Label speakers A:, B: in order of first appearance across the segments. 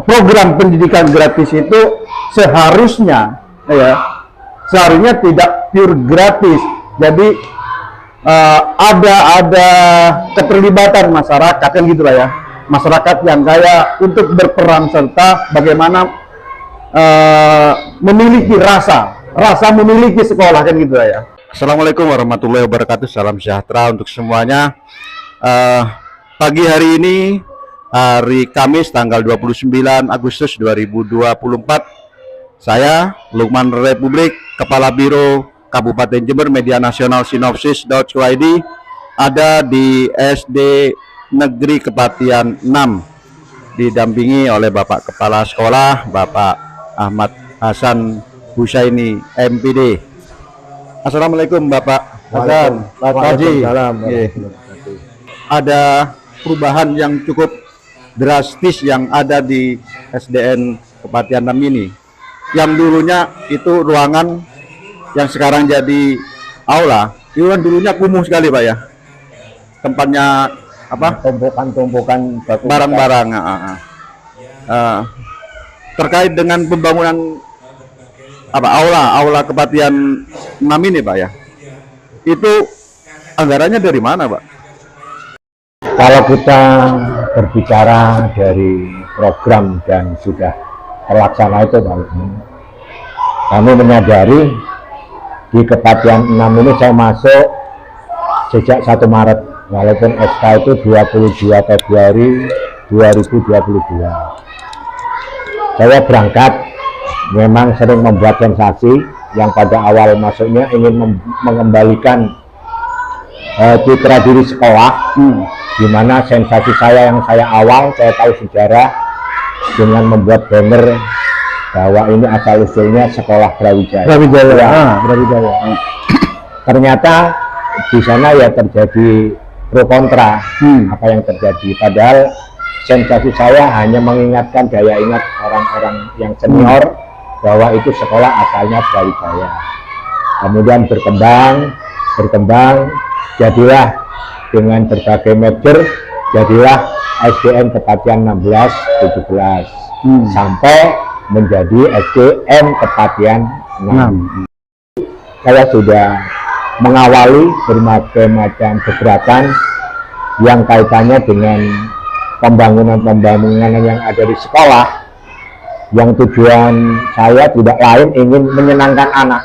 A: program pendidikan gratis itu seharusnya tidak pure gratis. Jadi ada keterlibatan masyarakat kan gitu lah ya, masyarakat yang kaya untuk berperan serta bagaimana memiliki rasa memiliki sekolah kan gitu lah ya. Assalamualaikum warahmatullahi wabarakatuh, salam sejahtera untuk semuanya. Pagi hari ini, hari Kamis tanggal 29 Agustus 2024, saya Lukman Republik, Kepala Biro Kabupaten Jember Media Nasional Sinopsis.co.id, ada di SD Negeri Kepatian 6, didampingi oleh Bapak Kepala Sekolah Bapak Ahmad Hasan Husaini MPD. Assalamualaikum Bapak Hasan, Pak Haji. Ada perubahan yang cukup drastis yang ada di SDN Kepatian 6 ini. Yang dulunya itu ruangan, yang sekarang jadi aula, itu kan dulunya kumuh sekali Pak ya. Tempatnya apa? Tumpukan barang-barang. Terkait dengan pembangunan aula Kepatian 6 ini Pak ya, itu anggarannya dari mana Pak?
B: Kalau kita berbicara dari program dan sudah terlaksana itu Pak, kami menyadari di Kepatian 6 ini saya masuk sejak 1 Maret, walaupun SK itu 22 Februari 2022. Saya berangkat memang sering membuat sensasi yang pada awal masuknya ingin mengembalikan citra diri sekolah, di mana sensasi saya yang saya tahu sejarah dengan membuat banner bahwa ini asal usulnya sekolah Brawijaya. Brawijaya. Ternyata di sana ya terjadi pro kontra apa yang terjadi. Padahal sensasi saya hanya mengingatkan daya ingat orang-orang yang senior bahwa itu sekolah asalnya Brawijaya. Kemudian berkembang, jadilah dengan berbagai merger, jadilah SDN Kepatian 16-17 sampai menjadi SDN Kepatian 6. Saya sudah mengawali berbagai macam gebrakan yang kaitannya dengan pembangunan yang ada di sekolah, yang tujuan saya tidak lain ingin menyenangkan anak,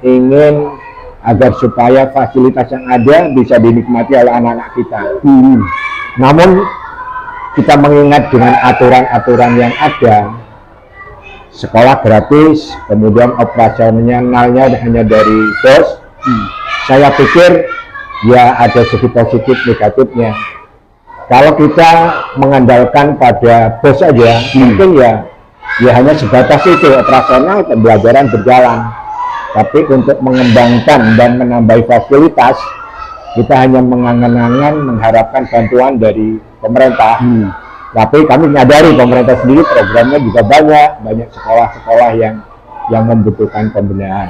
B: ingin agar supaya fasilitas yang ada bisa dinikmati oleh anak-anak kita. Namun kita mengingat dengan aturan-aturan yang ada, sekolah gratis, kemudian operasionalnya hanya dari BOS. Saya pikir ya ada segi positif negatifnya. Kalau kita mengandalkan pada BOS saja, mungkin ya hanya sebatas itu, operasional, pembelajaran berjalan. Tapi untuk mengembangkan dan menambah fasilitas, kita hanya mengangan-angan mengharapkan bantuan dari pemerintah. Tapi kami menyadari pemerintah sendiri programnya juga banyak sekolah-sekolah yang membutuhkan pembenahan.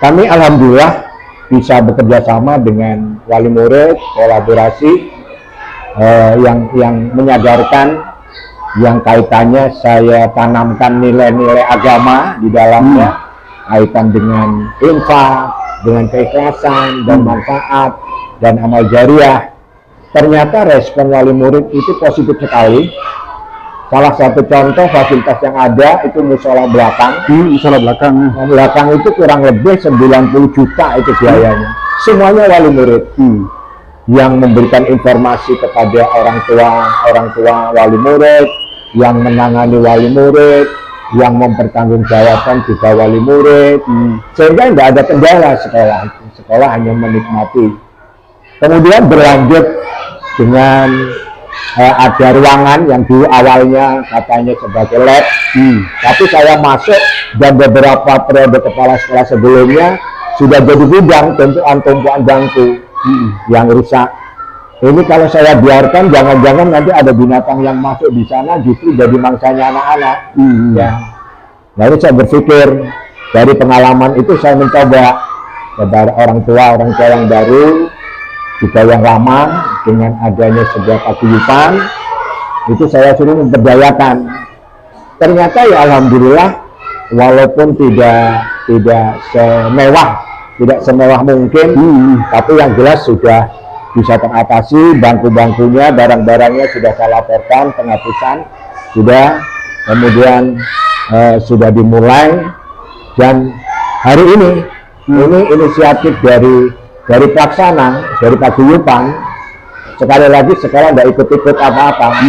B: Kami alhamdulillah bisa bekerja sama dengan wali murid, kolaborasi yang menyadarkan, yang kaitannya saya tanamkan nilai-nilai agama di dalamnya, kaitan dengan infak, dengan keikhlasan dan manfaat dan amal jariah. Ternyata respon wali murid itu positif sekali. Salah satu contoh fasilitas yang ada itu musola belakang. Musola belakang itu kurang lebih 90 juta itu biayanya. Semuanya wali murid yang memberikan informasi kepada orang tua wali murid, yang menangani wali murid, yang mempertanggungjawabkan juga wali murid, sehingga tidak ada kendala sekolah hanya menikmati. Kemudian berlanjut dengan ada ruangan yang dulu awalnya katanya sebagai lab, tapi saya masuk dan beberapa periode kepala sekolah sebelumnya sudah jadi gudang, tumpuan bangku yang rusak. Ini kalau saya biarkan, jangan-jangan nanti ada binatang yang masuk di sana justru jadi mangsanya anak-anak. Ya. Lalu saya berpikir dari pengalaman itu saya mencoba kepada orang tua yang baru juga yang lama, dengan adanya sebuah paguyuban itu saya suruh memberdayakan. Ternyata ya alhamdulillah, walaupun tidak semewah mungkin, tapi yang jelas sudah bisa teratasi. Bangku-bangkunya, barang-barangnya sudah saya laporkan, penghapusan sudah, kemudian sudah dimulai. Dan hari ini inisiatif dari pelaksana, dari paguyuban. Sekali lagi sekarang nggak ikut-ikut apa-apa,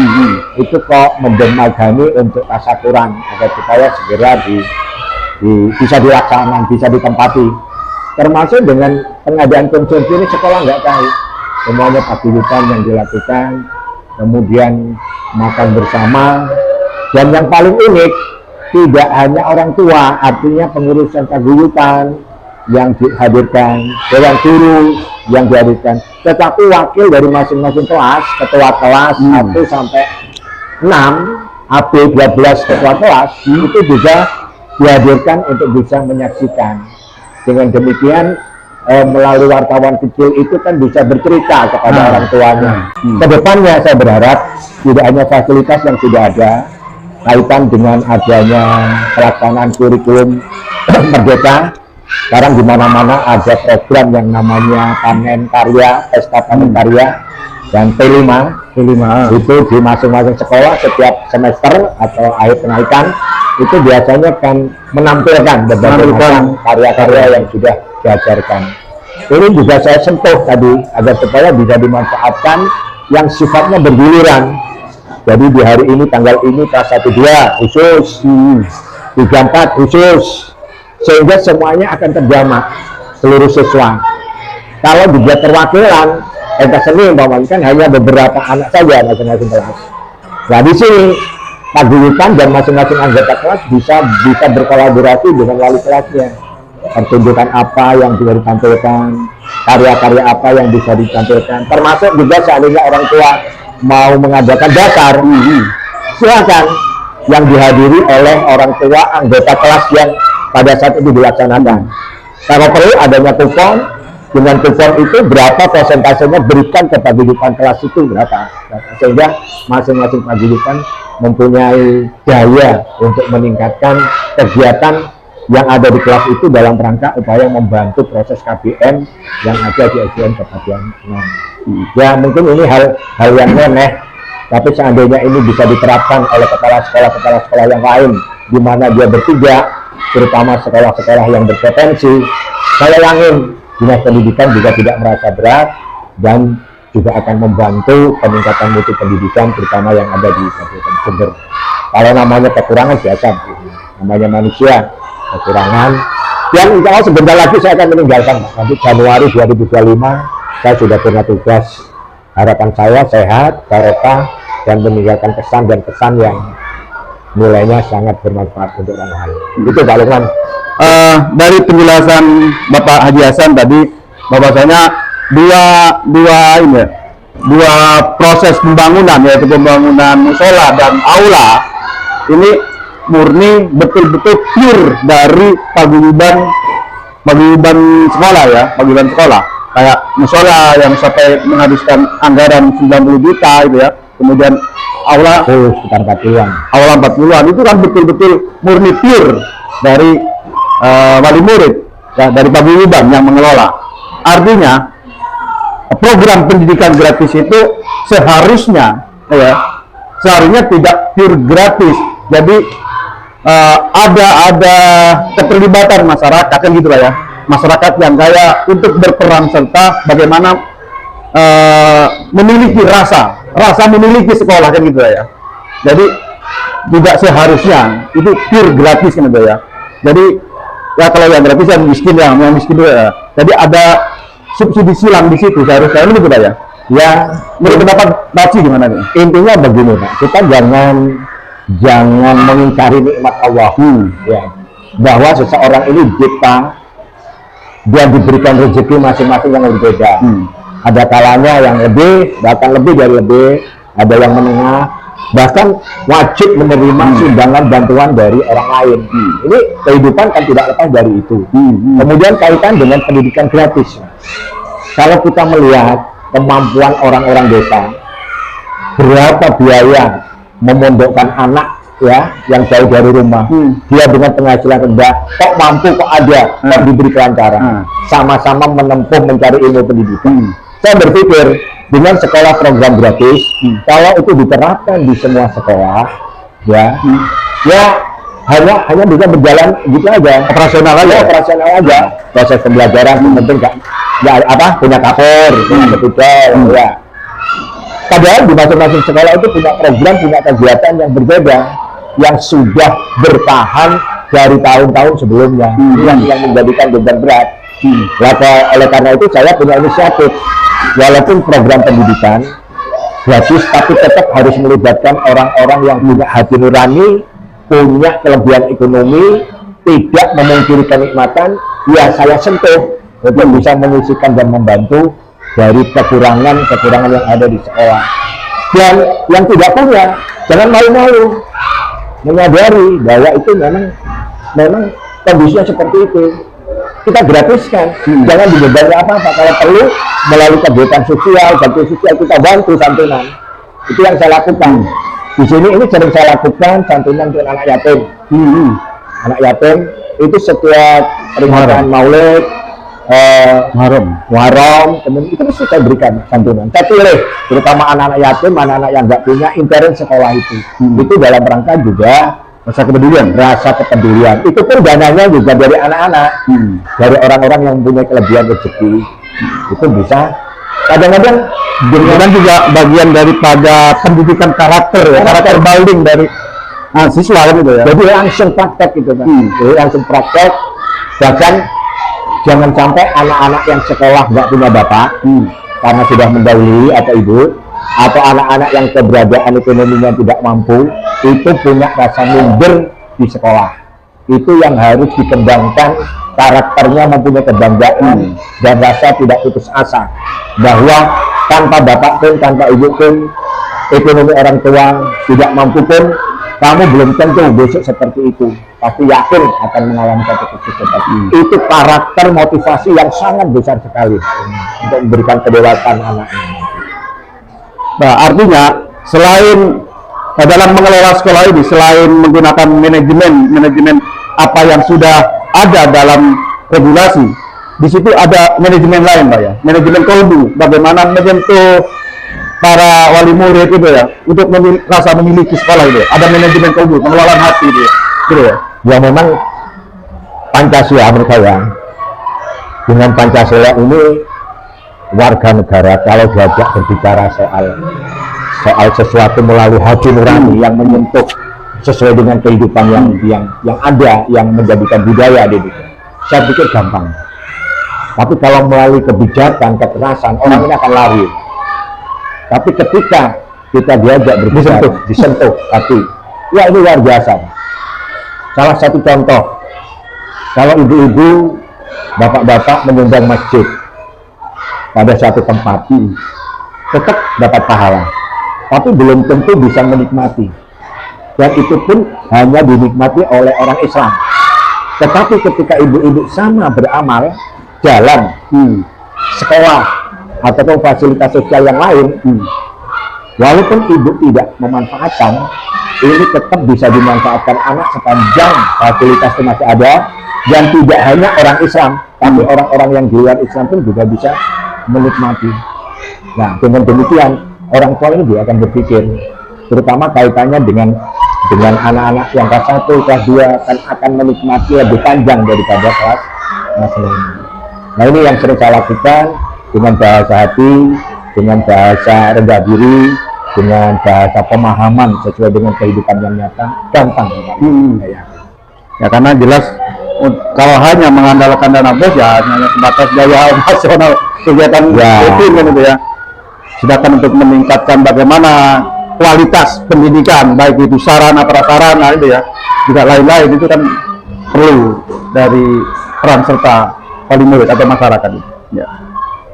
B: itu kok menjemagani untuk tasyakuran agar supaya segera bisa dilaksanakan, bisa ditempati. Termasuk dengan pengadaan konsumsi ini sekolah nggak tahu, semuanya paguyuban yang dilakukan, kemudian makan bersama. Dan yang paling unik, tidak hanya orang tua, artinya pengurusan paguyuban yang dihadirkan, dewan guru yang dihadirkan, tetapi wakil dari masing-masing kelas, ketua kelas 1 sampai 6, AB 12 ketua kelas, itu juga dihadirkan untuk bisa menyaksikan. Dengan demikian, melalui wartawan kecil itu kan bisa bercerita kepada orang tuanya. Kedepannya saya berharap tidak hanya fasilitas yang sudah ada, kaitan dengan adanya pelaksanaan kurikulum Merdeka. Sekarang di mana-mana ada program yang namanya panen karya, pesta panen karya, dan P5 itu di masing-masing sekolah setiap semester atau akhir kenaikan itu biasanya kan menampilkan berbagai macam karya-karya yang sudah diajarkan. Ini juga saya sentuh tadi agar supaya bisa dimanfaatkan yang sifatnya bergiliran. Jadi di hari ini, tanggal ini, kelas 1-2 khusus, 3-4 khusus, sehingga semuanya akan terjamak seluruh siswa. Kalau juga perwakilan pentas seni kan hanya beberapa anak saja masing-masing kelas. Nah di sini paguyuban dan masing-masing anggota kelas bisa berkolaborasi dengan wali kelasnya. Pertunjukan apa yang bisa ditampilkan, karya-karya apa yang bisa ditampilkan, termasuk juga seandainya orang tua mau mengadakan dasar, silakan, yang dihadiri oleh orang tua anggota kelas yang pada saat itu dilaksanakan. Kalau perlu adanya kupon, dengan kupon itu berapa persentasenya berikan ke paguyuban kelas itu berapa, sehingga masing-masing paguyuban mempunyai daya untuk meningkatkan kegiatan yang ada di kelas itu dalam rangka upaya membantu proses KBM yang ada di SDN Kabupaten. Ya mungkin ini hal yang remeh, tapi seandainya ini bisa diterapkan oleh kepala sekolah yang lain di mana dia berpijak, terutama sekolah-sekolah yang berpotensi, saya yakin Dinas Pendidikan juga tidak merasa berat dan juga akan membantu peningkatan mutu pendidikan terutama yang ada di Kabupaten Jember. Kalau namanya kekurangan biasa, namanya manusia, kekurangan. Yang insya Allah sebentar lagi saya akan meninggalkan, nanti Januari 2025 saya sudah punya tugas. Harapan saya sehat, barokah, dan meninggalkan kesan dan kesan yang nilainya sangat bermanfaat untuk orang lain. Itu Pak Lukman.
A: Dari penjelasan Bapak Haji Hasan tadi, bahwasanya dua proses pembangunan, yaitu pembangunan musola dan aula ini murni betul-betul pure dari paguyuban sekolah ya, paguyuban sekolah. Kayak musola yang sampai menghabiskan anggaran 90 juta itu ya, kemudian aula
B: sekitar 40-an.
A: Aula 40-an itu kan betul-betul murni pure dari wali murid ya, dari paguyuban yang mengelola. Artinya program pendidikan gratis itu seharusnya tidak pure gratis. Jadi ada keterlibatan masyarakat kan gitu lah ya, masyarakat yang kaya untuk berperan serta bagaimana memiliki rasa memiliki sekolah kan gitu lah ya. Jadi juga seharusnya itu pure gratis kan gitu ya. Jadi ya kalau yang gratis yang miskin ya, yang miskin ya. Jadi ada subsidi silang di situ seharusnya ini gitu lah ya.
B: Ya,
A: menurut pendapat Baci gimana nih?
B: Intinya begini Pak, kita jangan mengingkari nikmat Allah, ya, bahwa seseorang ini dia diberikan rezeki masing-masing yang berbeda. Ada kalanya yang lebih, bahkan lebih dari lebih, ada yang menengah, bahkan wajib menerima sumbangan bantuan dari orang lain. Ini kehidupan kan tidak lepas dari itu. Kemudian kaitan dengan pendidikan gratis. Kalau kita melihat kemampuan orang-orang desa, berapa biaya memondokkan anak ya yang jauh dari rumah, dia dengan penghasilan rendah kok mampu, kok ada, kok diberi kelancaran, sama-sama menempuh mencari ilmu pendidikan. Saya berpikir dengan sekolah program gratis, kalau itu diterapkan di semua sekolah, ya hanya bisa berjalan gitu aja, operasional aja, proses pembelajaran yang penting punya kapur, punya betul, ya. Padahal di masing-masing sekolah itu punya program, punya kegiatan yang berbeda, yang sudah bertahan dari tahun-tahun sebelumnya, yang menjadikan beban berat. Oleh karena itu saya punya inisiatif, walaupun program pendidikan gratis, tapi tetap harus melibatkan orang-orang yang punya hati nurani, punya kelebihan ekonomi, tidak memungkiri kenikmatan, ya saya sentuh untuk bisa mengisikan dan membantu dari kekurangan yang ada di sekolah. Dan yang tidak punya, jangan malu-malu, menyadari bahwa itu memang kondisinya seperti itu. Kita gratiskan, jangan dibebani apa-apa. Kalau perlu melalui kegiatan sosial, bantuan sosial, kita bantu santunan. Itu yang saya lakukan. Di sini ini sering saya lakukan santunan untuk anak yatim. Anak yatim itu setiap peringatan Maulid, Muharram, kemudian itu mesti saya berikan santunan. Saya pilih, terutama anak-anak yatim, anak-anak yang nggak punya intern sekolah itu. Itu dalam rangka juga rasa kepedulian. Itu pun dananya juga dari anak-anak, dari orang-orang yang mempunyai kelebihan rezeki. Itu bisa. Kadang-kadang dengan juga bagian daripada pendidikan karakter building dari siswa kan itu ya. Jadi langsung praktek gitu kan. Jadi langsung praktek. Bahkan jangan sampai anak-anak yang sekolah nggak punya bapak karena sudah mendahului atau ibu, atau anak-anak yang keberadaan ekonominya tidak mampu, itu punya rasa minder di sekolah. Itu yang harus dikembangkan, karakternya mempunyai kebanggaan dan rasa tidak putus asa bahwa tanpa bapak pun, tanpa ibu pun, ekonomi orang tua tidak mampu pun, kamu belum tentu besok seperti itu, tapi yakin akan mengalami satu kesuksesan. Itu karakter motivasi yang sangat besar sekali untuk memberikan kedewasaan anaknya.
A: Nah, artinya selain dalam mengelola sekolah ini, selain menggunakan manajemen apa yang sudah ada dalam regulasi, di situ ada manajemen lain, Pak ya, manajemen kolbu, bagaimana menyentuh para wali murid itu ya, untuk rasa memiliki sekolah itu, ada manajemen kolbu, pengelolaan hati itu, gitu ya.
B: Ya memang Pancasila menurut saya, dengan Pancasila ini warga negara kalau diajak berbicara soal sesuatu melalui hati nurani yang menyentuh sesuai dengan kehidupan yang ada, yang menjadikan budaya di Indonesia, saya pikir gampang. Tapi kalau melalui kebijakan, kekerasan, orang ini akan lari. Tapi ketika kita diajak berbicara, disentuh hati, ya ini luar biasa. Salah satu contoh, kalau ibu-ibu, bapak-bapak menyumbang masjid pada satu tempat, tetap dapat pahala, tapi belum tentu bisa menikmati. Dan itu pun hanya dinikmati oleh orang Islam. Tetapi ketika ibu-ibu sama beramal, jalan, sekolah, ataupun fasilitas sosial yang lain, walaupun ibu tidak memanfaatkan, ini tetap bisa dimanfaatkan anak sepanjang fasilitas itu masih ada. Dan tidak hanya orang Islam, tapi orang-orang yang di luar Islam pun juga bisa menikmati. Nah, dengan demikian orang tua ini juga akan berpikir, terutama kaitannya dengan anak-anak yang kelas 1, kelas 2 akan menikmati lebih panjang daripada kelas 5. Nah, ini yang sering saya lakukan dengan bahasa hati, dengan bahasa rendah diri, dengan bahasa pemahaman sesuai dengan kehidupan yang nyata, gampang.
A: Ya karena jelas kalau hanya mengandalkan dana bos ya hanya sebatas gaya operasional kegiatan rutin kan itu ya. Sedangkan untuk meningkatkan bagaimana kualitas pendidikan, baik itu sarana prasarana itu ya, juga lain-lain, itu kan perlu dari peran serta wali murid atau masyarakat itu. Ya,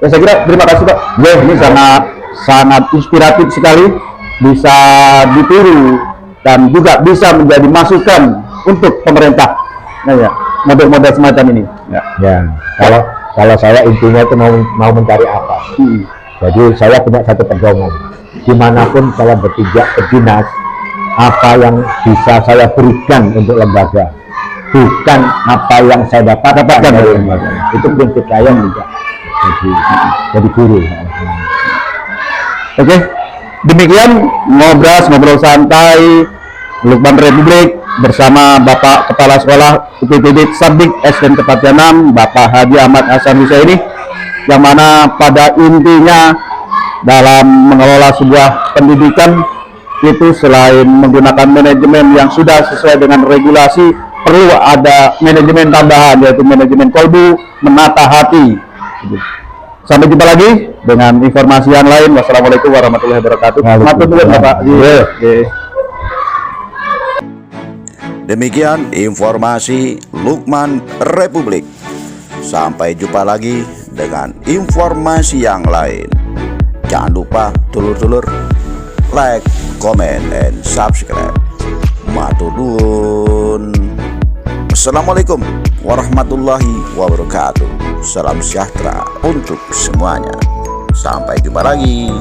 A: saya kira terima kasih Pak. Ya, ini sangat inspiratif sekali, bisa ditiru dan juga bisa menjadi masukan untuk pemerintah. Nah ya, model-model semacam ini.
B: Ya, kalau saya intinya itu mau mencari apa. Jadi saya punya satu pedoman. dimanapun saya berpijak berdinas, apa yang bisa saya berikan untuk lembaga, bukan apa yang saya dapatkan dari lembaga. Itu prinsip saya juga jadi guru.
A: Oke, demikian ngobrol santai Lukman Republik bersama Bapak Kepala Sekolah UPTD Sabdik SDN Kepatian 6, Bapak Haji Ahmad Hasan Husaini, yang mana pada intinya dalam mengelola sebuah pendidikan itu selain menggunakan manajemen yang sudah sesuai dengan regulasi, perlu ada manajemen tambahan, yaitu manajemen kolbu, menata hati. Sampai jumpa lagi dengan informasi yang lain. Wassalamualaikum warahmatullahi wabarakatuh. Matur nuwun Bapak.
C: Demikian informasi Lukman Republik. Sampai jumpa lagi dengan informasi yang lain. Jangan lupa dulur-dulur like, comment, and subscribe. Matur nuwun. Assalamualaikum warahmatullahi wabarakatuh. Salam sejahtera untuk semuanya. Sampai jumpa lagi.